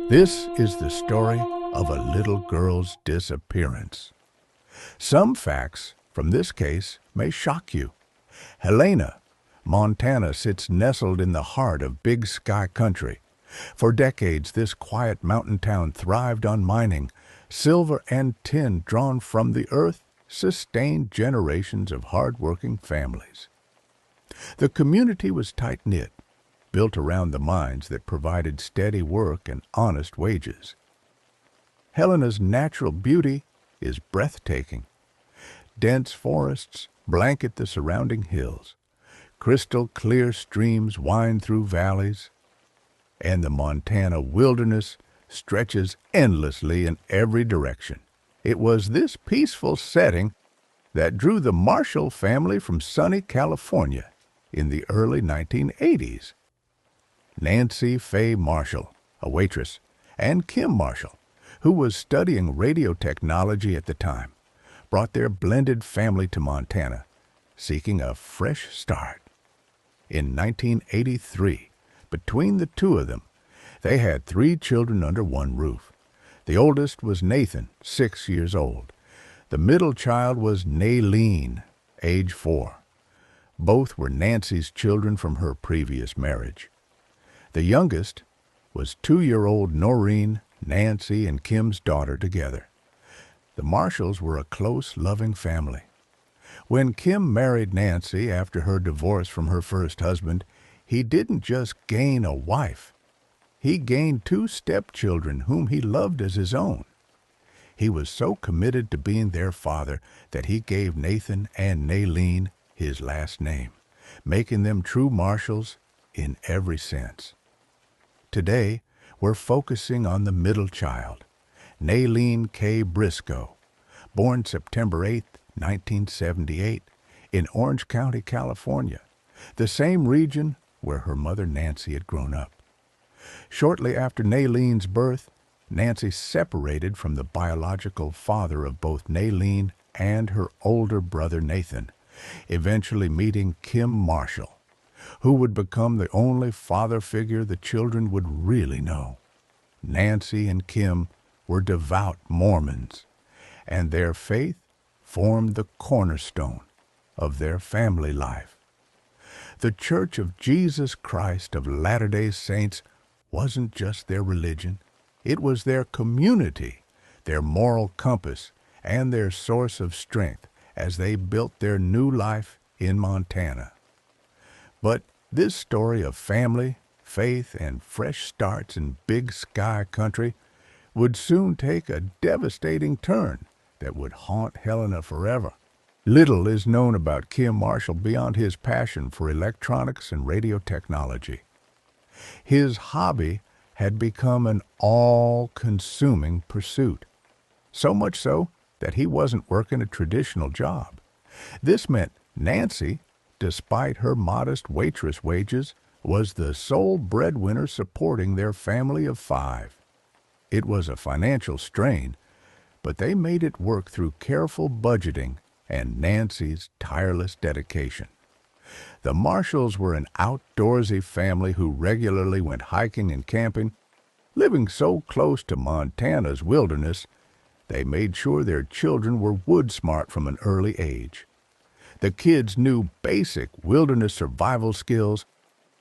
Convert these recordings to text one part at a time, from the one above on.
This is the story of a little girl's disappearance. Some facts from this case may shock you. Helena, Montana sits nestled in the heart of Big Sky country. For decades, this quiet mountain town thrived on mining. Silver and tin drawn from the earth sustained generations of hard-working families. The community was tight-knit, built around the mines that provided steady work and honest wages. Helena's natural beauty is breathtaking. Dense forests blanket the surrounding hills. Crystal clear streams wind through valleys, and the Montana wilderness stretches endlessly in every direction. It was this peaceful setting that drew the Marshall family from sunny California in the early 1980s. Nancy Faye Marshall, a waitress, and Kim Marshall, who was studying radio technology at the time, brought their blended family to Montana, seeking a fresh start. In 1983, between the two of them, they had 3 children under one roof. The oldest was Nathan, 6 years old. The middle child was Nailin, age 4. Both were Nancy's children from her previous marriage. The youngest was 2-year-old Noreen, Nancy, and Kim's daughter together. The Marshalls were a close, loving family. When Kim married Nancy after her divorce from her first husband, he didn't just gain a wife. He gained 2 stepchildren whom he loved as his own. He was so committed to being their father that he gave Nathan and Nailin his last name, making them true Marshalls in every sense. Today, we're focusing on the middle child, Nailin K. Briscoe, born September 8, 1978, in Orange County, California, the same region where her mother Nancy had grown up. Shortly after Nailin's birth, Nancy separated from the biological father of both Nailin and her older brother Nathan, eventually meeting Kim Marshall, who would become the only father figure the children would really know. Nancy and Kim were devout Mormons, and their faith formed the cornerstone of their family life. The Church of Jesus Christ of Latter-day Saints wasn't just their religion, it was their community, their moral compass, and their source of strength as they built their new life in Montana. But this story of family, faith, and fresh starts in Big Sky country would soon take a devastating turn that would haunt Helena forever. Little is known about Kim Marshall beyond his passion for electronics and radio technology. His hobby had become an all-consuming pursuit, so much so that he wasn't working a traditional job. This meant Nancy, despite her modest waitress wages, was the sole breadwinner supporting their family of 5. It was a financial strain, but they made it work through careful budgeting and Nancy's tireless dedication. The Marshalls were an outdoorsy family who regularly went hiking and camping. Living so close to Montana's wilderness, they made sure their children were wood-smart from an early age. The kids knew basic wilderness survival skills,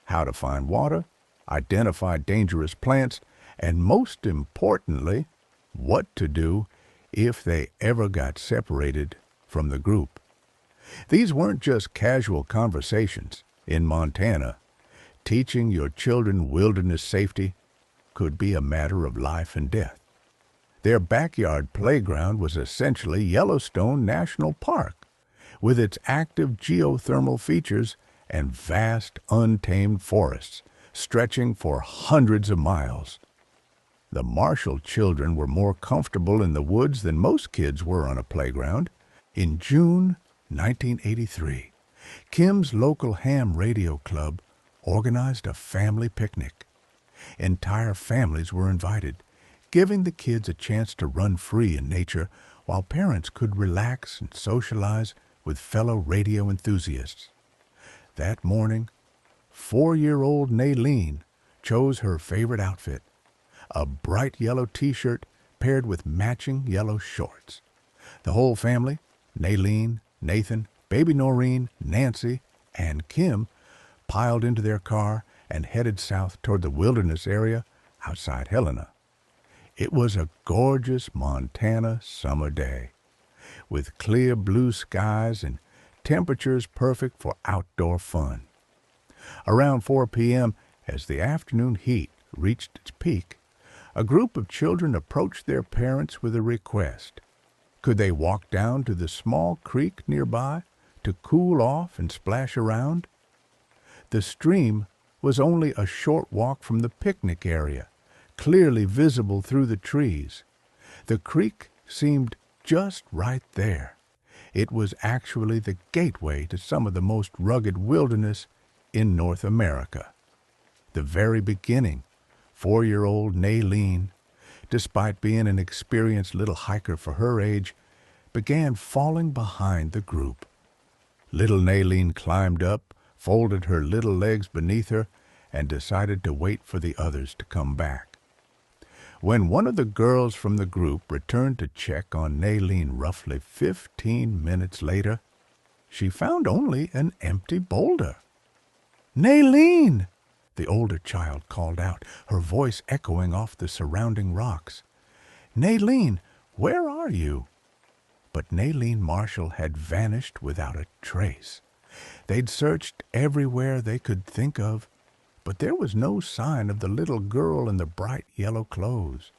how to find water, identify dangerous plants, and most importantly, what to do if they ever got separated from the group. These weren't just casual conversations. In Montana, teaching your children wilderness safety could be a matter of life and death. Their backyard playground was essentially Yellowstone National Park, with its active geothermal features and vast untamed forests stretching for hundreds of miles. The Marshall children were more comfortable in the woods than most kids were on a playground. In June 1983, Kim's local ham radio club organized a family picnic. Entire families were invited, giving the kids a chance to run free in nature while parents could relax and socialize with fellow radio enthusiasts. That morning, 4-year-old Nailin chose her favorite outfit, a bright yellow t-shirt paired with matching yellow shorts. The whole family, Nailin, Nathan, baby Noreen, Nancy, and Kim, piled into their car and headed south toward the wilderness area outside Helena. It was a gorgeous Montana summer day, with clear blue skies and temperatures perfect for outdoor fun. Around 4 p.m., as the afternoon heat reached its peak, a group of children approached their parents with a request. Could they walk down to the small creek nearby to cool off and splash around? The stream was only a short walk from the picnic area, clearly visible through the trees. The creek seemed just right there. It was actually the gateway to some of the most rugged wilderness in North America. The very beginning, 4-year-old Nailin, despite being an experienced little hiker for her age, began falling behind the group. Little Nailin climbed up, folded her little legs beneath her, and decided to wait for the others to come back. When one of the girls from the group returned to check on Nailin roughly 15 minutes later, she found only an empty boulder. "Nailin!" the older child called out, her voice echoing off the surrounding rocks. "Nailin, where are you?" But Nailin Marshall had vanished without a trace. They'd searched everywhere they could think of, but there was no sign of the little girl in the bright yellow clothes.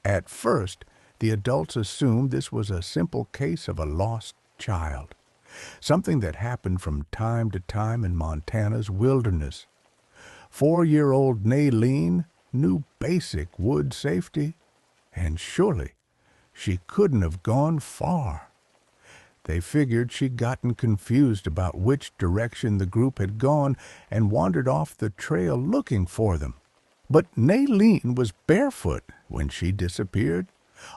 At first, the adults assumed this was a simple case of a lost child, something that happened from time to time in Montana's wilderness. 4-year-old Nailin knew basic wood safety, and surely she couldn't have gone far. They figured she'd gotten confused about which direction the group had gone and wandered off the trail looking for them. But Nailin was barefoot when she disappeared.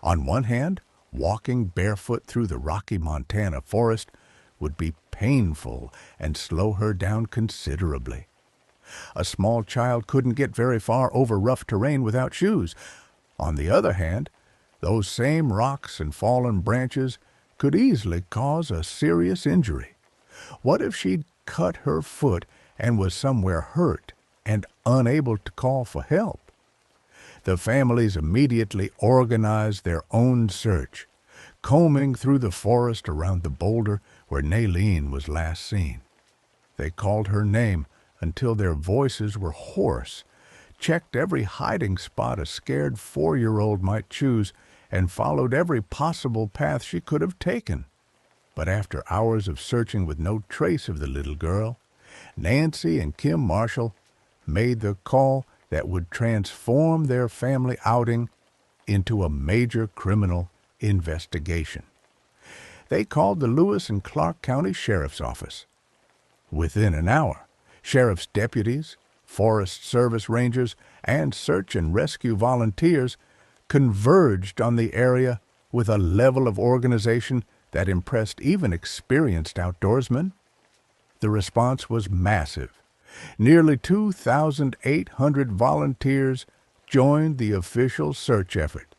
On one hand, walking barefoot through the rocky Montana forest would be painful and slow her down considerably. A small child couldn't get very far over rough terrain without shoes. On the other hand, those same rocks and fallen branches could easily cause a serious injury. What if she'd cut her foot and was somewhere hurt and unable to call for help? The families immediately organized their own search, combing through the forest around the boulder where Nailin was last seen. They called her name until their voices were hoarse, checked every hiding spot a scared 4-year-old might choose, and followed every possible path she could have taken. But after hours of searching with no trace of the little girl, Nancy and Kim Marshall made the call that would transform their family outing into a major criminal investigation. They called the Lewis and Clark County Sheriff's Office. Within an hour, sheriff's deputies, Forest Service rangers, and search and rescue volunteers converged on the area with a level of organization that impressed even experienced outdoorsmen. The response was massive. Nearly 2,800 volunteers joined the official search effort.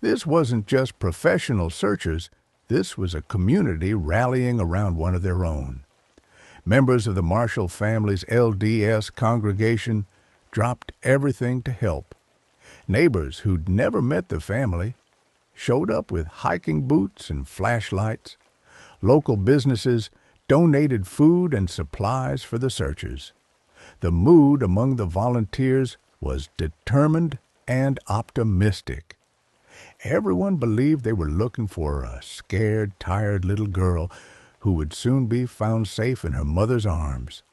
This wasn't just professional searchers, this was a community rallying around one of their own. Members of the Marshall family's LDS congregation dropped everything to help. Neighbors who'd never met the family showed up with hiking boots and flashlights. Local businesses donated food and supplies for the searchers. The mood among the volunteers was determined and optimistic. Everyone believed they were looking for a scared, tired little girl who would soon be found safe in her mother's arms.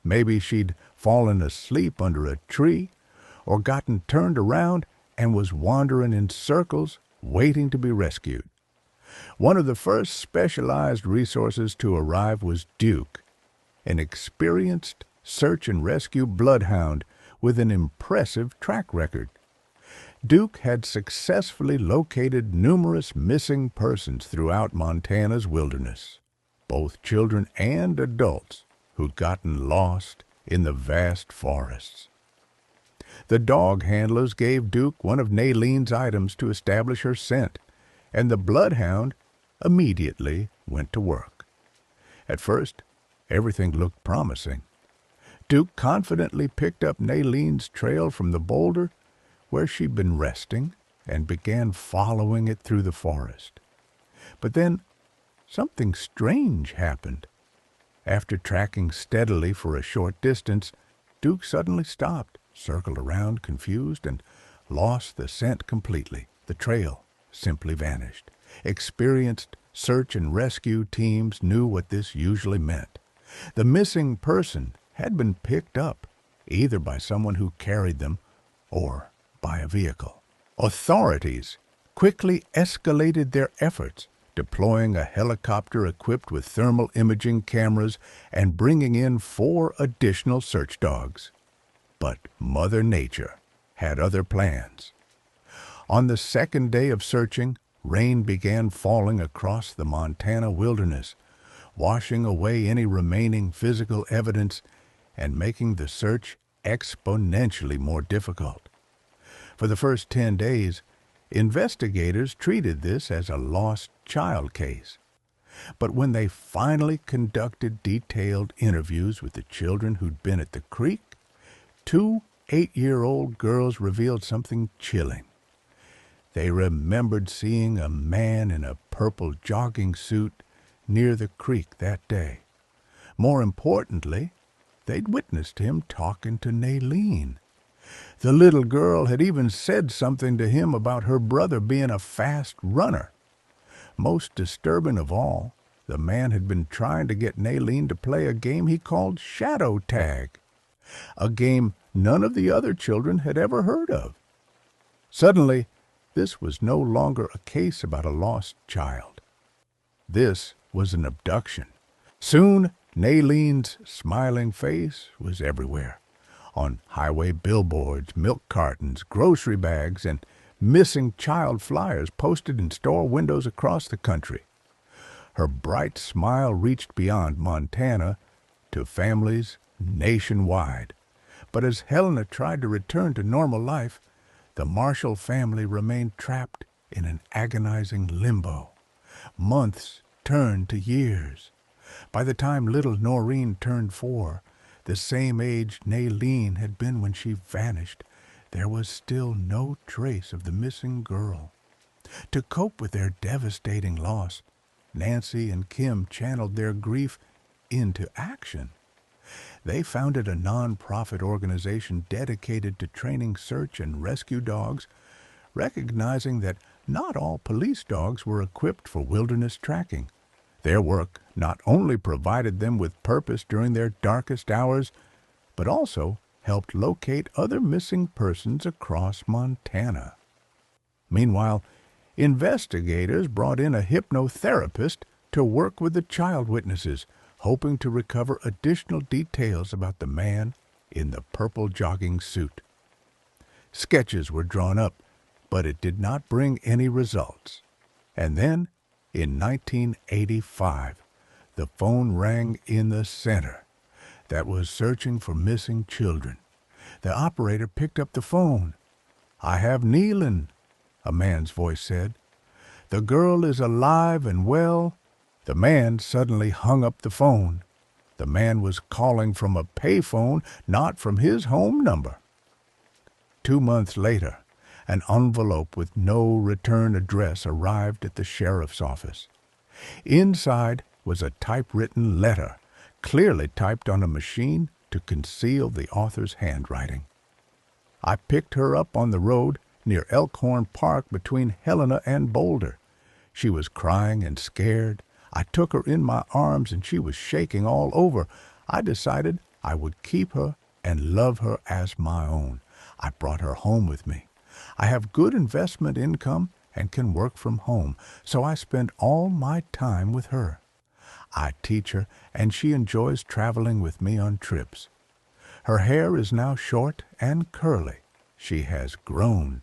Maybe she'd fallen asleep under a tree or gotten turned around and was wandering in circles waiting to be rescued. One of the first specialized resources to arrive was Duke, an experienced search and rescue bloodhound with an impressive track record. Duke had successfully located numerous missing persons throughout Montana's wilderness, both children and adults who'd gotten lost in the vast forests. The dog handlers gave Duke one of Nailin's items to establish her scent, and the bloodhound immediately went to work. At first, everything looked promising. Duke confidently picked up Nailin's trail from the boulder where she'd been resting and began following it through the forest. But then something strange happened. After tracking steadily for a short distance, Duke suddenly stopped, circled around confused, and lost the scent completely. The trail simply vanished. Experienced search and rescue teams knew what this usually meant. The missing person had been picked up, either by someone who carried them or by a vehicle. Authorities quickly escalated their efforts, deploying a helicopter equipped with thermal imaging cameras and bringing in 4 additional search dogs. But Mother Nature had other plans. On the second day of searching, rain began falling across the Montana wilderness, washing away any remaining physical evidence and making the search exponentially more difficult. For the first 10 days, investigators treated this as a lost child case. But when they finally conducted detailed interviews with the children who'd been at the creek, 2 8-year-old girls revealed something chilling. They remembered seeing a man in a purple jogging suit near the creek that day. More importantly, they'd witnessed him talking to Nailin. The little girl had even said something to him about her brother being a fast runner. Most disturbing of all, the man had been trying to get Nailin to play a game he called shadow tag, a game none of the other children had ever heard of. Suddenly, this was no longer a case about a lost child. This was an abduction. Soon, Nailin's smiling face was everywhere, on highway billboards, milk cartons, grocery bags, and missing child flyers posted in store windows across the country. Her bright smile reached beyond Montana to families nationwide. But as Helena tried to return to normal life, the Marshall family remained trapped in an agonizing limbo. Months turned to years. By the time little Noreen turned 4, the same age Nailin had been when she vanished, there was still no trace of the missing girl. To cope with their devastating loss, Nancy and Kim channeled their grief into action. They founded a non-profit organization dedicated to training search and rescue dogs, recognizing that not all police dogs were equipped for wilderness tracking. Their work not only provided them with purpose during their darkest hours, but also helped locate other missing persons across Montana. Meanwhile, investigators brought in a hypnotherapist to work with the child witnesses, hoping to recover additional details about the man in the purple jogging suit. Sketches were drawn up, but it did not bring any results. And then, in 1985, the phone rang in the center that was searching for missing children. The operator picked up the phone. "I have Nailin," a man's voice said. "The girl is alive and well." The man suddenly hung up the phone. The man was calling from a payphone, not from his home number. 2 months later, an envelope with no return address arrived at the sheriff's office. Inside was a typewritten letter, clearly typed on a machine to conceal the author's handwriting. "I picked her up on the road near Elkhorn Park between Helena and Boulder. She was crying and scared. I took her in my arms and she was shaking all over. I decided I would keep her and love her as my own. I brought her home with me. I have good investment income and can work from home, so I spend all my time with her. I teach her, and she enjoys traveling with me on trips. Her hair is now short and curly. She has grown.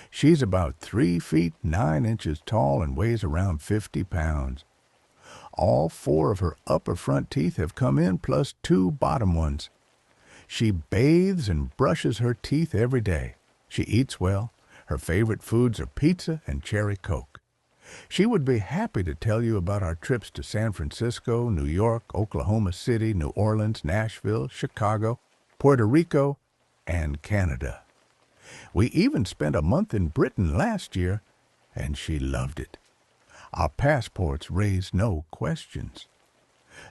She's about 3 feet 9 inches tall and weighs around 50 pounds. All 4 of her upper front teeth have come in, plus 2 bottom ones. She bathes and brushes her teeth every day. She eats well. Her favorite foods are pizza and cherry Coke. She would be happy to tell you about our trips to San Francisco, New York, Oklahoma City, New Orleans, Nashville, Chicago, Puerto Rico, and Canada. We even spent a month in Britain last year, and she loved it. Our passports raised no questions.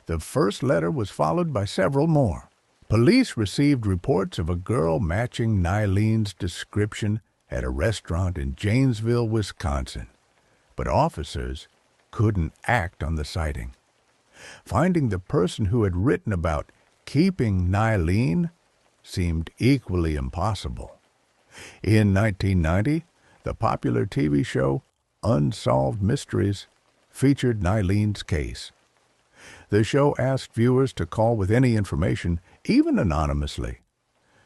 The first letter was followed by several more. Police received reports of a girl matching Nailin's description at a restaurant in Janesville, Wisconsin, but officers couldn't act on the sighting. Finding the person who had written about keeping Nailin seemed equally impossible. In 1990, the popular TV show Unsolved Mysteries featured Nailin's case. The show asked viewers to call with any information, even anonymously.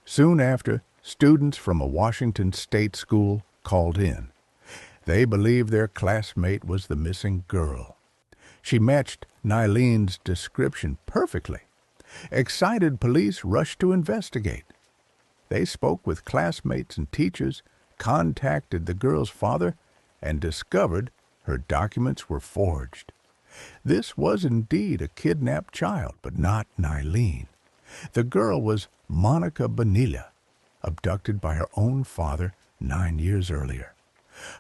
Soon after, students from a Washington state school called in. They believed their classmate was the missing girl. She matched Nailin's description perfectly. Excited police rushed to investigate. They spoke with classmates and teachers, contacted the girl's father, and discovered her documents were forged. This was indeed a kidnapped child, but not Nailin. The girl was Monica Bonilla, abducted by her own father 9 years earlier.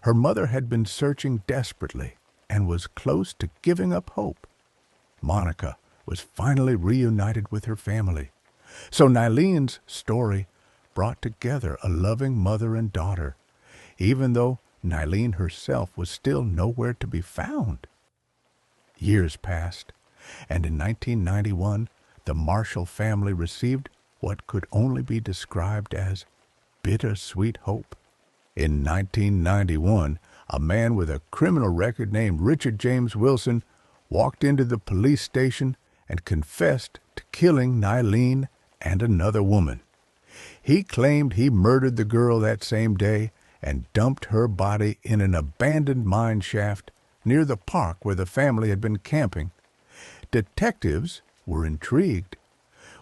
Her mother had been searching desperately and was close to giving up hope. Monica was finally reunited with her family. So Nailin's story brought together a loving mother and daughter, even though Nailin herself was still nowhere to be found. Years passed, and in 1991, the Marshall family received what could only be described as bittersweet hope. In 1991, a man with a criminal record named Richard James Wilson walked into the police station and confessed to killing Nailin and another woman. He claimed he murdered the girl that same day and dumped her body in an abandoned mine shaft near the park where the family had been camping. Detectives were intrigued.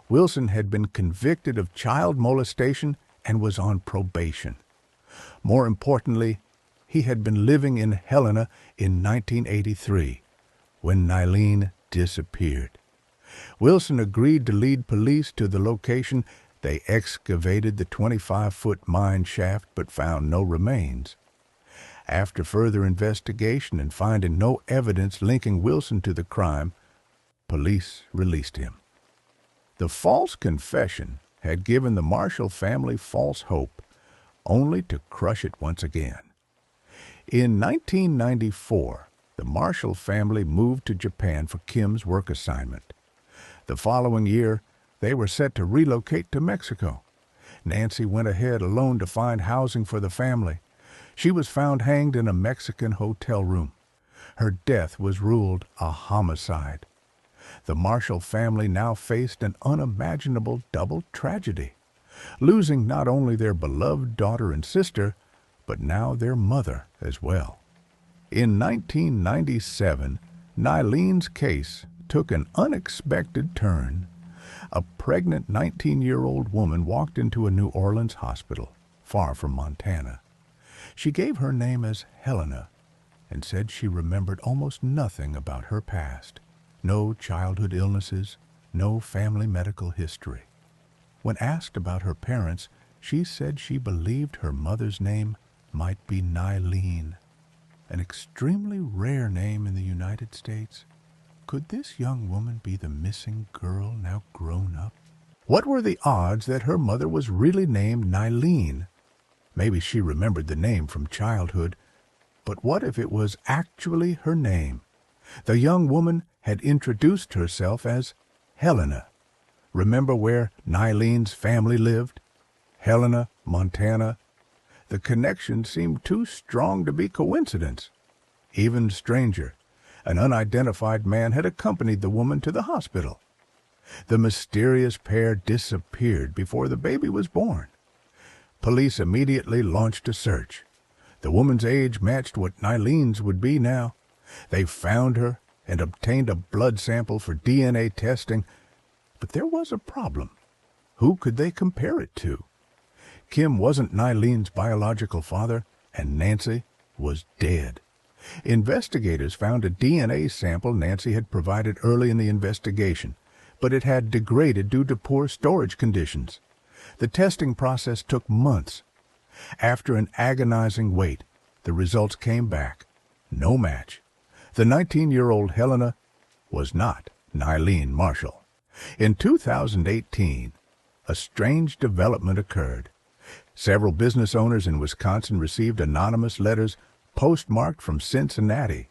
Wilson had been convicted of child molestation and was on probation. More importantly, he had been living in Helena in 1983, when Nailin disappeared. Wilson agreed to lead police to the location. They excavated the 25-foot mine shaft but found no remains. After further investigation and finding no evidence linking Wilson to the crime, police released him. The false confession had given the Marshall family false hope, only to crush it once again. In 1994, the Marshall family moved to Japan for Kim's work assignment. The following year, they were set to relocate to Mexico. Nancy went ahead alone to find housing for the family. She was found hanged in a Mexican hotel room. Her death was ruled a homicide. The Marshall family now faced an unimaginable double tragedy, losing not only their beloved daughter and sister, but now their mother as well. In 1997, Nailin's case took an unexpected turn. A pregnant 19-year-old woman walked into a New Orleans hospital, far from Montana. She gave her name as Helena and said she remembered almost nothing about her past. No childhood illnesses, no family medical history. When asked about her parents, she said she believed her mother's name might be Nailin, an extremely rare name in the United States. Could this young woman be the missing girl now grown up? What were the odds that her mother was really named Nailin? Maybe she remembered the name from childhood, but what if it was actually her name? The young woman had introduced herself as Helena. Remember where Nailin's family lived? Helena, Montana. The connection seemed too strong to be coincidence. Even stranger, an unidentified man had accompanied the woman to the hospital. The mysterious pair disappeared before the baby was born. Police immediately launched a search. The woman's age matched what Nailin's would be now. They found her and obtained a blood sample for DNA testing, but there was a problem. Who could they compare it to? Kim wasn't Nailin's biological father, and Nancy was dead. Investigators found a DNA sample Nancy had provided early in the investigation, but it had degraded due to poor storage conditions. The testing process took months. After an agonizing wait, the results came back. No match. The 19-year-old Helena was not Nailin Marshall. In 2018, a strange development occurred. Several business owners in Wisconsin received anonymous letters postmarked from Cincinnati.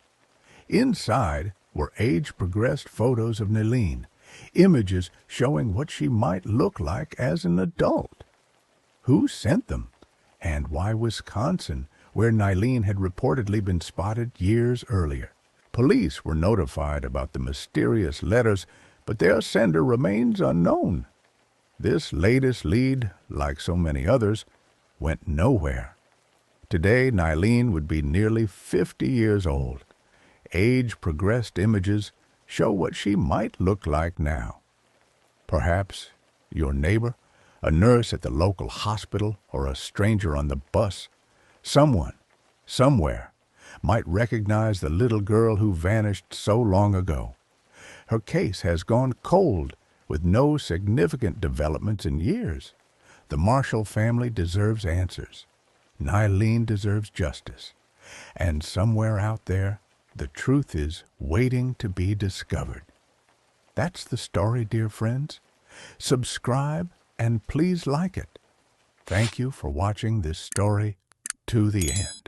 Inside were age-progressed photos of Nailin, images showing what she might look like as an adult. Who sent them? And why Wisconsin, where Nailin had reportedly been spotted years earlier? Police were notified about the mysterious letters, but their sender remains unknown. This latest lead, like so many others, went nowhere. Today, Nailin would be nearly 50 years old. Age-progressed images show what she might look like now. Perhaps your neighbor, a nurse at the local hospital, or a stranger on the bus. Someone, somewhere, might recognize the little girl who vanished so long ago. Her case has gone cold, with no significant developments in years. The Marshall family deserves answers. Nailin deserves justice. And somewhere out there, the truth is waiting to be discovered. That's the story, dear friends. Subscribe and please like it. Thank you for watching this story to the end.